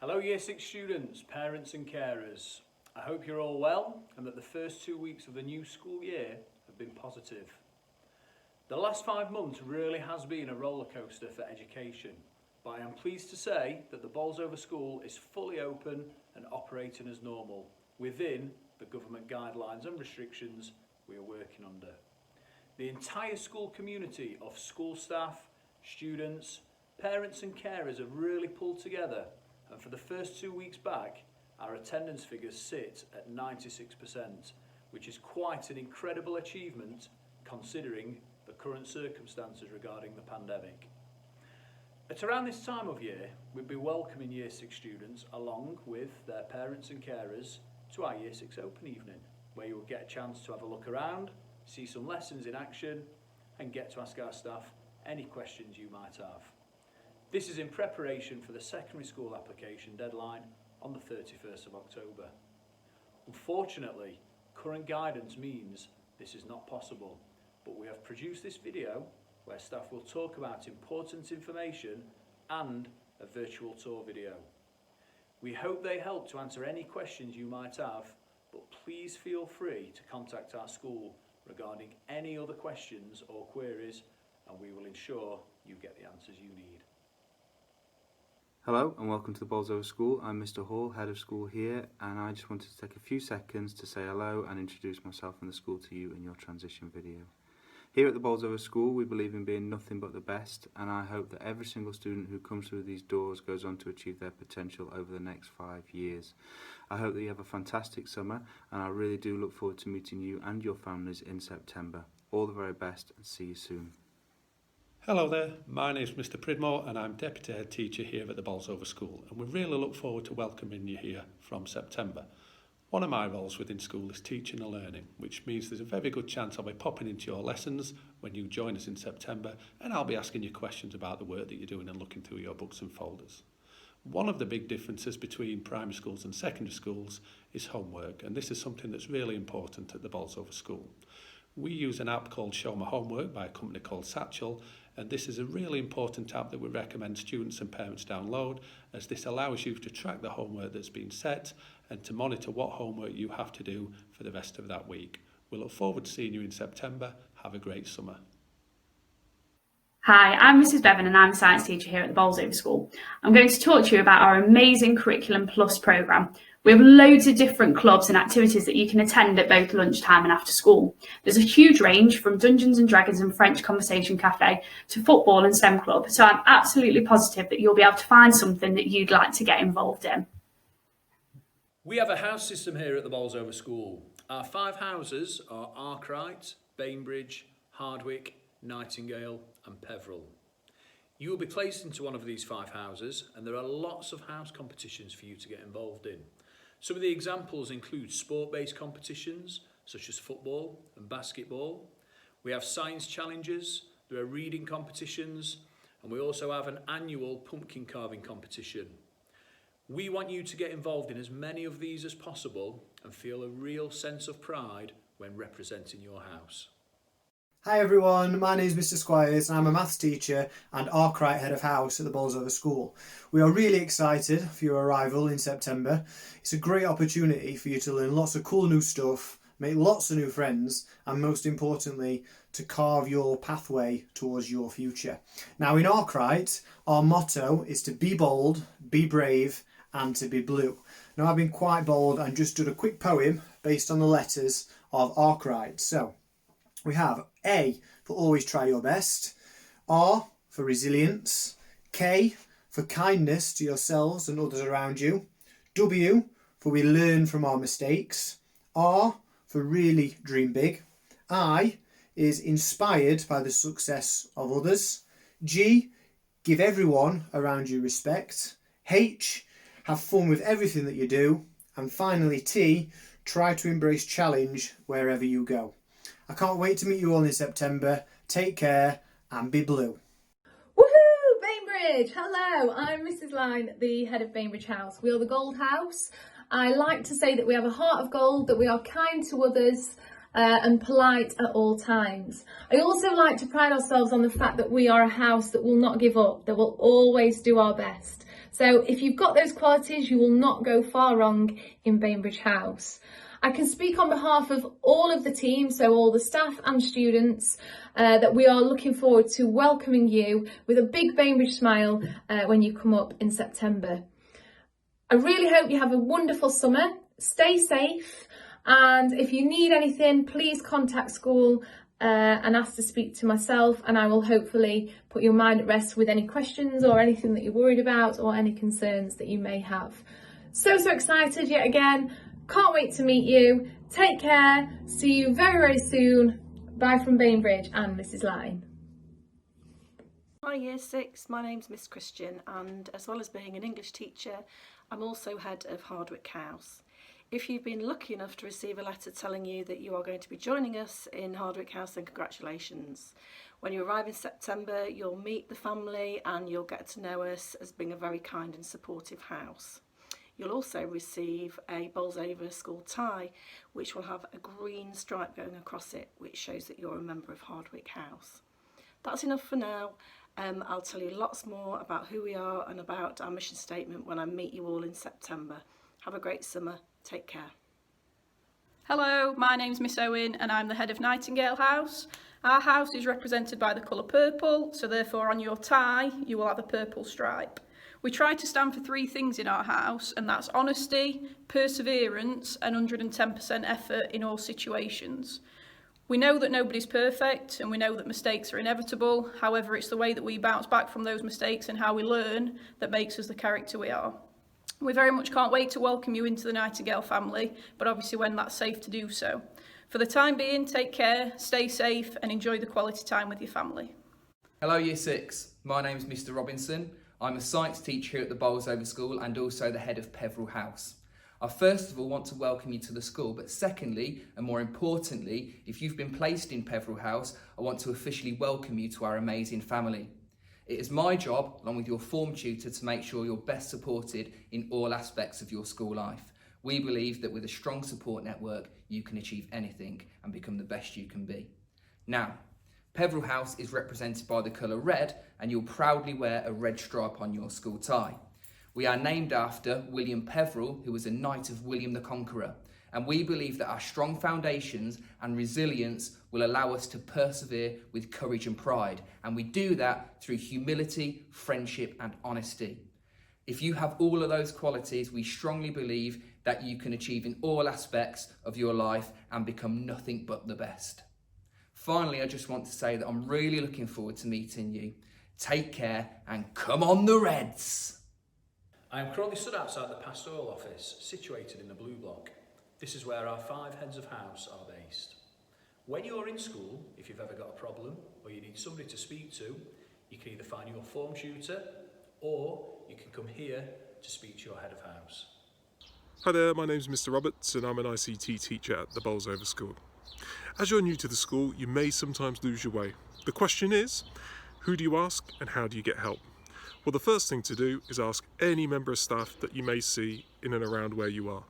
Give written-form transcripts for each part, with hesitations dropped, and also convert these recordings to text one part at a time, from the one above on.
Hello Year 6 students, parents and carers. I hope you're all well and that the first 2 weeks of the new school year have been positive. The last 5 months really has been a roller coaster for education, but I am pleased to say that the Bolsover School is fully open and operating as normal within the government guidelines and restrictions we are working under. The entire school community of school staff, students, parents and carers have really pulled together, and for the first 2 weeks back, our attendance figures sit at 96%, which is quite an incredible achievement considering the current circumstances regarding the pandemic. At around this time of year, we'd be welcoming Year 6 students along with their parents and carers to our Year 6 open evening, where you will get a chance to have a look around, see some lessons in action and get to ask our staff any questions you might have. This is in preparation for the secondary school application deadline on the 31st of October. Unfortunately, current guidance means this is not possible, but we have produced this video where staff will talk about important information and a virtual tour video. We hope they help to answer any questions you might have, but please feel free to contact our school regarding any other questions or queries, and we will ensure you get the answers you need. Hello and welcome to the Bolsover School. I'm Mr Hall, Head of School here, and I just wanted to take a few seconds to say hello and introduce myself and the school to you in your transition video. Here at the Bolsover School, we believe in being nothing but the best, and I hope that every single student who comes through these doors goes on to achieve their potential over the next 5 years. I hope that you have a fantastic summer, and I really do look forward to meeting you and your families in September. All the very best, and see you soon. Hello there, my name is Mr Pridmore and I'm Deputy Head Teacher here at the Bolsover School, and we really look forward to welcoming you here from September. One of my roles within school is teaching and learning, which means there's a very good chance I'll be popping into your lessons when you join us in September, and I'll be asking you questions about the work that you're doing and looking through your books and folders. One of the big differences between primary schools and secondary schools is homework, and this is something that's really important at the Bolsover School. We use an app called Show My Homework by a company called Satchel, and this is a really important app that we recommend students and parents download, as this allows you to track the homework that's been set and to monitor what homework you have to do for the rest of that week. We look forward to seeing you in September. Have a great summer. Hi, I'm Mrs Bevan and I'm a science teacher here at the Bolsover School. I'm going to talk to you about our amazing Curriculum Plus programme. We have loads of different clubs and activities that you can attend at both lunchtime and after school. There's a huge range from Dungeons and Dragons and French Conversation Cafe to football and STEM club, so I'm absolutely positive that you'll be able to find something that you'd like to get involved in. We have a house system here at the Bolsover School. Our 5 houses are Arkwright, Bainbridge, Hardwick, Nightingale and Peveril. You will be placed into one of these 5 houses, and there are lots of house competitions for you to get involved in. Some of the examples include sport-based competitions such as football and basketball. We have science challenges, there are reading competitions, and we also have an annual pumpkin carving competition. We want you to get involved in as many of these as possible and feel a real sense of pride when representing your house. Hi everyone, my name is Mr Squires and I'm a maths teacher and Arkwright Head of House at the Bolsover School. We are really excited for your arrival in September. It's a great opportunity for you to learn lots of cool new stuff, make lots of new friends, and most importantly, to carve your pathway towards your future. Now in Arkwright, our motto is to be bold, be brave, and to be blue. Now I've been quite bold and just did a quick poem based on the letters of Arkwright. So we have A for always try your best, R for resilience, K for kindness to yourselves and others around you, W for we learn from our mistakes, R for really dream big, I is inspired by the success of others, G give everyone around you respect, H have fun with everything that you do, and finally T try to embrace challenge wherever you go. I can't wait to meet you all in September. Take care and be blue. Woohoo! Bainbridge! Hello, I'm Mrs Lyne, the head of Bainbridge House. We are the Gold House. I like to say that we have a heart of gold, that we are kind to others and polite at all times. I also like to pride ourselves on the fact that we are a house that will not give up, that will always do our best. So if you've got those qualities, you will not go far wrong in Bainbridge House. I can speak on behalf of all of the team, so all the staff and students, that we are looking forward to welcoming you with a big Bainbridge smile when you come up in September. I really hope you have a wonderful summer. Stay safe, and if you need anything, please contact school and ask to speak to myself, and I will hopefully put your mind at rest with any questions or anything that you're worried about or any concerns that you may have. So excited yet again. Can't wait to meet you. Take care. See you very, very soon. Bye from Bainbridge and Mrs. Lyne. Hi Year 6, my name's Miss Christian, and as well as being an English teacher, I'm also head of Hardwick House. If you've been lucky enough to receive a letter telling you that you are going to be joining us in Hardwick House, then congratulations. When you arrive in September, you'll meet the family and you'll get to know us as being a very kind and supportive house. You'll also receive a Bolsover School tie, which will have a green stripe going across it, which shows that you're a member of Hardwick House. That's enough for now. I'll tell you lots more about who we are and about our mission statement when I meet you all in September. Have a great summer. Take care. Hello, my name's Miss Owen and I'm the head of Nightingale House. Our house is represented by the colour purple, so therefore on your tie you will have a purple stripe. We try to stand for 3 things in our house, and that's honesty, perseverance and 110% effort in all situations. We know that nobody's perfect and we know that mistakes are inevitable. However, it's the way that we bounce back from those mistakes and how we learn that makes us the character we are. We very much can't wait to welcome you into the Nightingale family, but obviously when that's safe to do so. For the time being, take care, stay safe and enjoy the quality time with your family. Hello Year 6, my name's Mr Robinson. I'm a science teacher here at the Bolsover School and also the head of Peveril House. I first of all want to welcome you to the school, but secondly, and more importantly, if you've been placed in Peveril House, I want to officially welcome you to our amazing family. It is my job, along with your form tutor, to make sure you're best supported in all aspects of your school life. We believe that with a strong support network, you can achieve anything and become the best you can be. Now, Peveril House is represented by the colour red, and you'll proudly wear a red stripe on your school tie. We are named after William Peveril, who was a knight of William the Conqueror, and we believe that our strong foundations and resilience will allow us to persevere with courage and pride, and we do that through humility, friendship and honesty. If you have all of those qualities, we strongly believe that you can achieve in all aspects of your life and become nothing but the best. Finally, I just want to say that I'm really looking forward to meeting you. Take care and come on the Reds! I am currently stood outside the Pastoral Office, situated in the blue block. This is where our 5 heads of house are based. When you're in school, if you've ever got a problem or you need somebody to speak to, you can either find your form tutor or you can come here to speak to your head of house. Hi there, my name's Mr Roberts and I'm an ICT teacher at the Bolsover School. As you're new to the school, you may sometimes lose your way. The question is, who do you ask and how do you get help? Well, the first thing to do is ask any member of staff that you may see in and around where you are.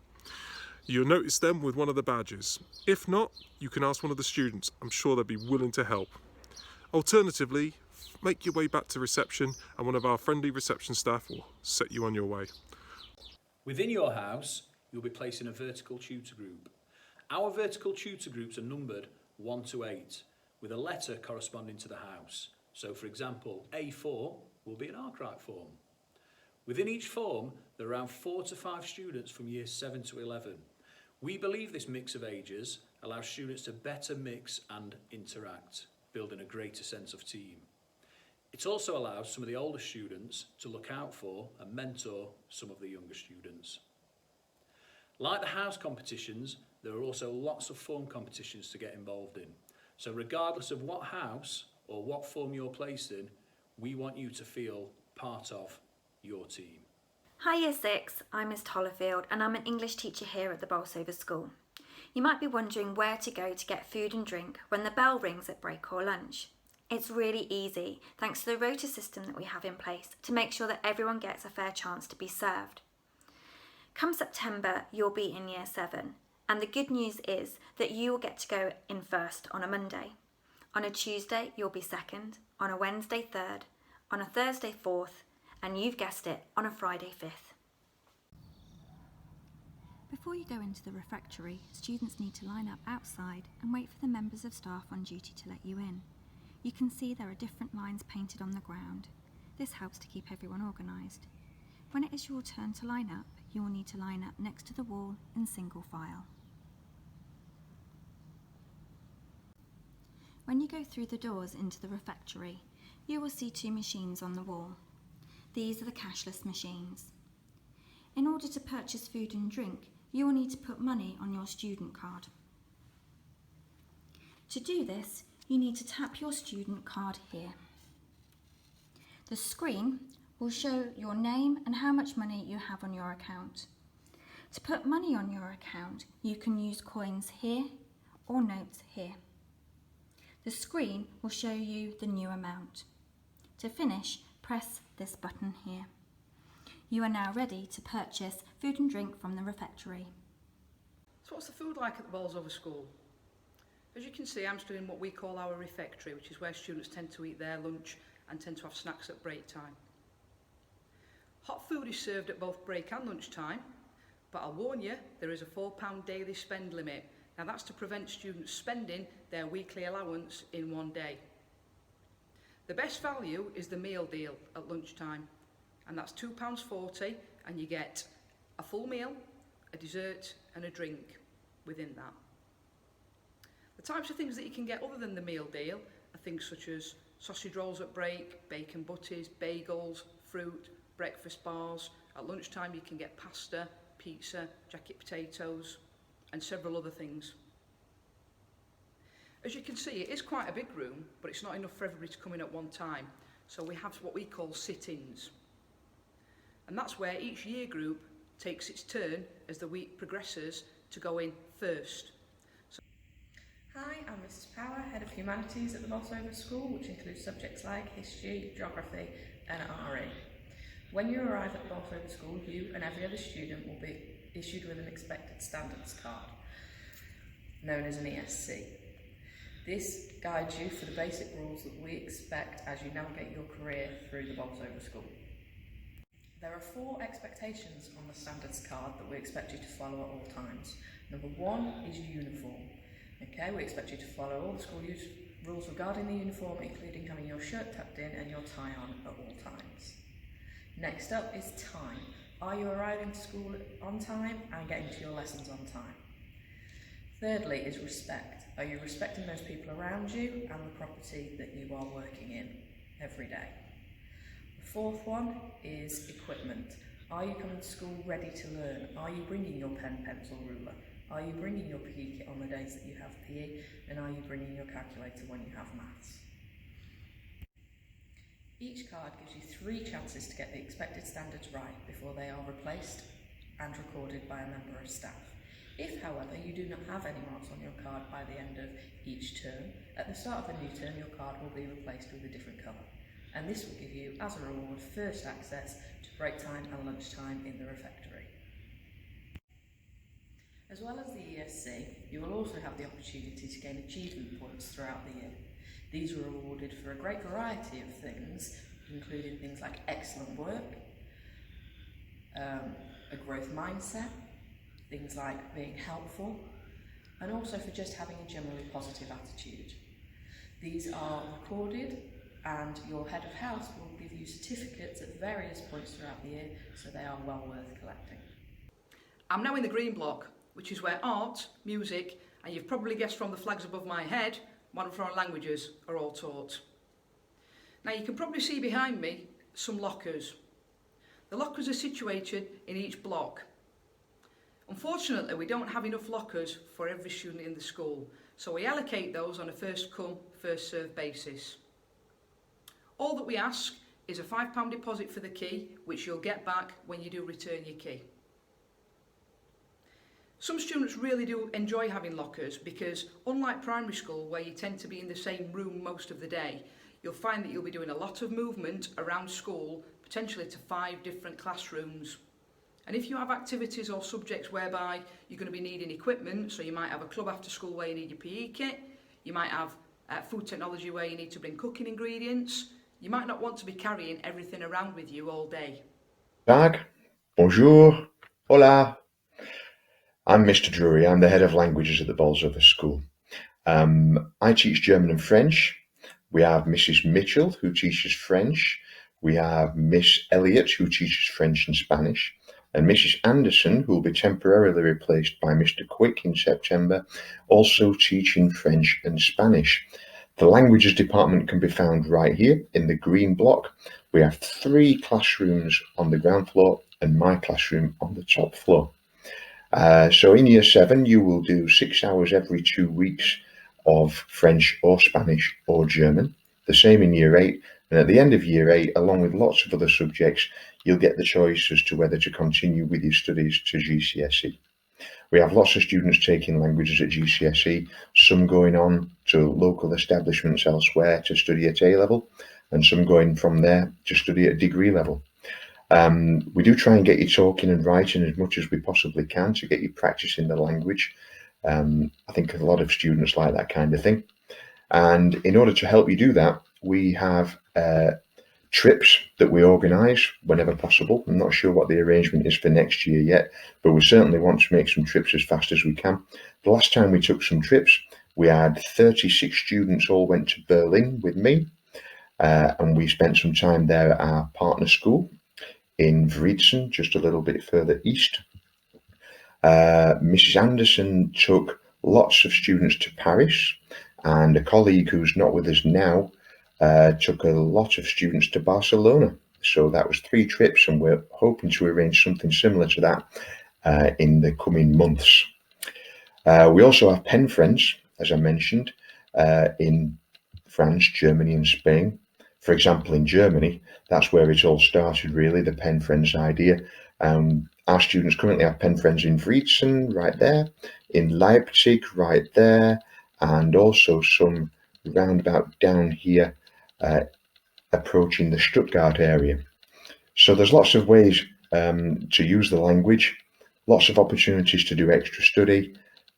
You'll notice them with one of the badges. If not, you can ask one of the students. I'm sure they'll be willing to help. Alternatively, make your way back to reception and one of our friendly reception staff will set you on your way. Within your house, you'll be placed in a vertical tutor group. Our vertical tutor groups are numbered 1 to 8, with a letter corresponding to the house. So, for example, A4 will be an Arkwright form. Within each form, there are around 4 to 5 students from years 7 to 11. We believe this mix of ages allows students to better mix and interact, building a greater sense of team. It also allows some of the older students to look out for and mentor some of the younger students. Like the house competitions, there are also lots of form competitions to get involved in. So regardless of what house or what form you're placed in, we want you to feel part of your team. Hi Year 6, I'm Miss Tollafield and I'm an English teacher here at the Bolsover School. You might be wondering where to go to get food and drink when the bell rings at break or lunch. It's really easy, thanks to the rota system that we have in place to make sure that everyone gets a fair chance to be served. Come September, you'll be in Year 7, and the good news is that you will get to go in first on a Monday. On a Tuesday, you'll be second, on a Wednesday, third, on a Thursday, fourth, and you've guessed it, on a Friday 5th. Before you go into the refectory, students need to line up outside and wait for the members of staff on duty to let you in. You can see there are different lines painted on the ground. This helps to keep everyone organised. When it is your turn to line up, you will need to line up next to the wall in single file. When you go through the doors into the refectory, you will see 2 machines on the wall. These are the cashless machines. In order to purchase food and drink, you will need to put money on your student card. To do this, you need to tap your student card here. The screen will show your name and how much money you have on your account. To put money on your account, you can use coins here or notes here. The screen will show you the new amount. To finish, press this button here. You are now ready to purchase food and drink from the refectory. So what's the food like at the Bolsover School? As you can see, I'm studying what we call our refectory, which is where students tend to eat their lunch and tend to have snacks at break time. Hot food is served at both break and lunchtime, but I'll warn you, there is a £4 daily spend limit. Now that's to prevent students spending their weekly allowance in one day. The best value is the meal deal at lunchtime, and that's £2.40, and you get a full meal, a dessert and a drink within that. The types of things that you can get other than the meal deal are things such as sausage rolls at break, bacon butties, bagels, fruit, breakfast bars. At lunchtime you can get pasta, pizza, jacket potatoes and several other things. As you can see, it is quite a big room, but it's not enough for everybody to come in at one time. So we have what we call sit-ins. And that's where each year group takes its turn as the week progresses to go in first. Hi, I'm Mrs Power, Head of Humanities at the Bolsover School, which includes subjects like history, geography and RE. When you arrive at the Bolsover School, you and every other student will be issued with an expected standards card, known as an ESC. This guides you for the basic rules that we expect as you navigate your career through the Bolsover School. There are 4 expectations on the standards card that we expect you to follow at all times. Number 1 is uniform. Okay, we expect you to follow all the school rules regarding the uniform, including having your shirt tucked in and your tie on at all times. Next up is time. Are you arriving to school on time and getting to your lessons on time? Thirdly is respect. Are you respecting those people around you and the property that you are working in every day? The 4th one is equipment. Are you coming to school ready to learn? Are you bringing your pen, pencil, ruler? Are you bringing your PE kit on the days that you have PE? And are you bringing your calculator when you have maths? Each card gives you 3 chances to get the expected standards right before they are replaced and recorded by a member of staff. If, however, you do not have any marks on your card by the end of each term, at the start of a new term your card will be replaced with a different colour. And this will give you, as a reward, first access to break time and lunchtime in the refectory. As well as the ESC, you will also have the opportunity to gain achievement points throughout the year. These are awarded for a great variety of things, including things like excellent work, a growth mindset, things like being helpful, and also for just having a generally positive attitude. These are recorded, and your head of house will give you certificates at various points throughout the year, so they are well worth collecting. I'm now in the green block, which is where art, music, and you've probably guessed from the flags above my head, modern foreign languages are all taught. Now you can probably see behind me some lockers. The lockers are situated in each block. Unfortunately, we don't have enough lockers for every student in the school, so we allocate those on a first come, first served basis. All that we ask is a £5 deposit for the key, which you'll get back when you do return your key. Some students really do enjoy having lockers because, unlike primary school where you tend to be in the same room most of the day, you'll find that you'll be doing a lot of movement around school, potentially to 5 different classrooms. And if you have activities or subjects whereby you're going to be needing equipment, so you might have a club after school where you need your PE kit, you might have food technology where you need to bring cooking ingredients, You might not want to be carrying everything around with you all day. Tag, bonjour, hola. I'm Mr. Drury. I'm the head of languages at the Bolsover School. I teach German and French. We have Mrs. Mitchell, who teaches French. We have Miss Elliott, who teaches French and Spanish. And Mrs. Anderson, who will be temporarily replaced by Mr. Quick in September, also teaching French and Spanish. The languages department can be found right here in the green block. We have 3 classrooms on the ground floor and my classroom on the top floor. So in year 7, you will do 6 hours every 2 weeks of French or Spanish or German. The same in year 8. And at the end of year 8, along with lots of other subjects, you'll get the choice as to whether to continue with your studies to GCSE. We have lots of students taking languages at GCSE, some going on to local establishments elsewhere to study at A-level, and some going from there to study at degree level. We do try and get you talking and writing as much as we possibly can to get you practicing the language. I think a lot of students like that kind of thing. And in order to help you do that, we have trips that we organise whenever possible. I'm not sure what the arrangement is for next year yet, but we certainly want to make some trips as fast as we can. The last time we took some trips, we had 36 students all went to Berlin with me, and we spent some time there at our partner school in Wriezen, just a little bit further east. Mrs. Anderson took lots of students to Paris, and a colleague who's not with us now took a lot of students to Barcelona. So that was 3 trips, and we're hoping to arrange something similar to that in the coming months. We also have pen friends, as I mentioned, in France, Germany and Spain. For example, in Germany, that's where it all started really, the pen friends idea. Our students currently have pen friends in Wriezen, right there, in Leipzig, right there, and also some roundabout down here, approaching the Stuttgart area. So there's lots of ways to use the language, lots of opportunities to do extra study.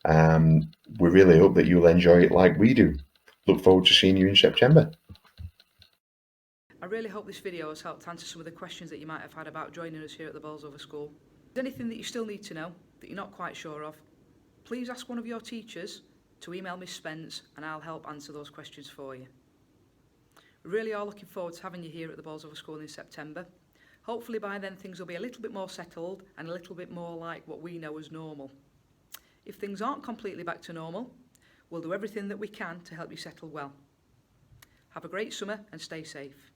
We really hope that you'll enjoy it like we do. Look forward to seeing you in September. I really hope this video has helped answer some of the questions that you might have had about joining us here at the Bolsover School. If there's anything that you still need to know that you're not quite sure of, please ask one of your teachers to email Miss Spence and I'll help answer those questions for you. We really are looking forward to having you here at the Bolsover School in September. Hopefully by then things will be a little bit more settled and a little bit more like what we know as normal. If things aren't completely back to normal, we'll do everything that we can to help you settle well. Have a great summer and stay safe.